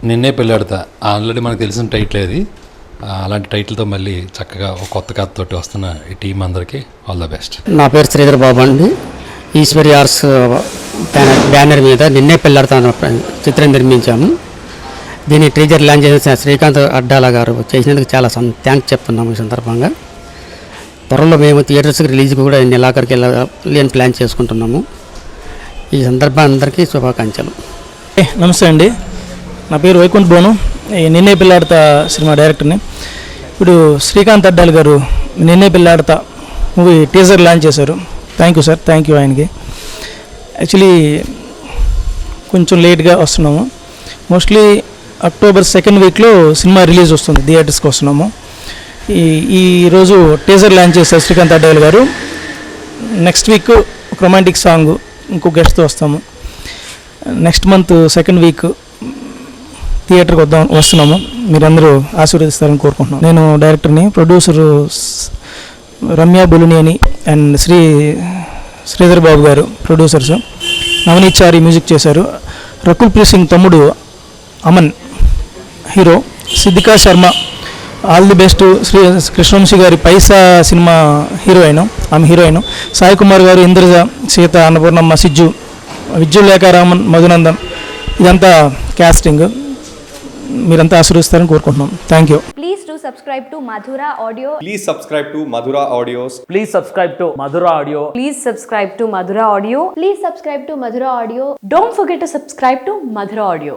నిన్నే పెళ్ళాడతా ఆల్రెడీ మనకు తెలిసిన టైటిల్ అది. అలాంటి టైటిల్తో మళ్ళీ చక్కగా ఒక కొత్త కథతోటి వస్తున్న ఈ టీం అందరికీ ఆల్ ద బెస్ట్. నా పేరు శ్రీధర్ బాబు అండి. ఈశ్వరి ఆర్ట్స్ బ్యానర్ మీద నిన్నే పెళ్ళాడతా చిత్రం నిర్మించాము. దీన్ని టీజర్ లాంచ్ చేసిన శ్రీకాంత్ అడ్డాల గారు చేసినందుకు చాలా థ్యాంక్స్ చెప్తున్నాము. ఈ సందర్భంగా త్వరలో మేము థియేటర్స్కి రిలీజ్కి కూడా నెలాఖరికి వెళ్ళాలి అని ప్లాన్ చేసుకుంటున్నాము. ఈ సందర్భం అందరికీ శుభాకాంక్షలు. నమస్తే అండి, నా పేరు వైకుంఠ్ బోను. నిన్నే పిల్లాడతా సినిమా డైరెక్టర్ని. ఇప్పుడు శ్రీకాంత్ అడ్డాల్ గారు నిన్నే పిల్లాడతా మూవీ టీజర్ లాంచ్ చేశారు. Thank you sir, thank you ఆయనకి. యాక్చువల్లీ కొంచెం లేట్గా వస్తున్నాము. మోస్ట్లీ అక్టోబర్ 2nd వీక్లో సినిమా రిలీజ్ వస్తుంది, థియేటర్స్కి వస్తున్నాము. ఈరోజు టీజర్ లాంచ్ చేశారు శ్రీకాంత్ అడ్డాల్ గారు. నెక్స్ట్ వీక్ ఒక రొమాంటిక్ సాంగ్ ఇంకో గెస్ట్తో వస్తాము. నెక్స్ట్ మంత్ 2nd వీక్ థియేటర్కి వస్తున్నాము. మీరందరూ ఆశీర్వదిస్తారని కోరుకుంటున్నాను. నేను డైరెక్టర్ని, ప్రొడ్యూసరు రమ్య బులునేని అండ్ శ్రీధర్ బాబు గారు ప్రొడ్యూసర్స్. నవనీత్ చారి మ్యూజిక్ చేశారు. రకుల్ ప్రీత్ సింగ్ తమ్ముడు Aman hero. Siddhika Sharma all the best. Krishna Vamsi గారి పైసా సినిమా హీరోయిన్, ఆమె హీరోయిన్. సాయి కుమార్ గారు, ఇంద్రజ, సీత, అన్నపూర్ణమ్మ, సిజ్జు, విద్యులేఖ రామన్, మధునందన్, ఇదంతా క్యాస్టింగ్. మీరంతా ఆశీర్వదిస్తారని కోరుకుంటున్నాం. Thank you. Please do subscribe to Madhura Audio. Please subscribe to Madhura Audios. Please subscribe to Madhura Audio. Please subscribe to Madhura Audio. Please subscribe to Madhura Audio. Don't forget to subscribe to Madhura Audio.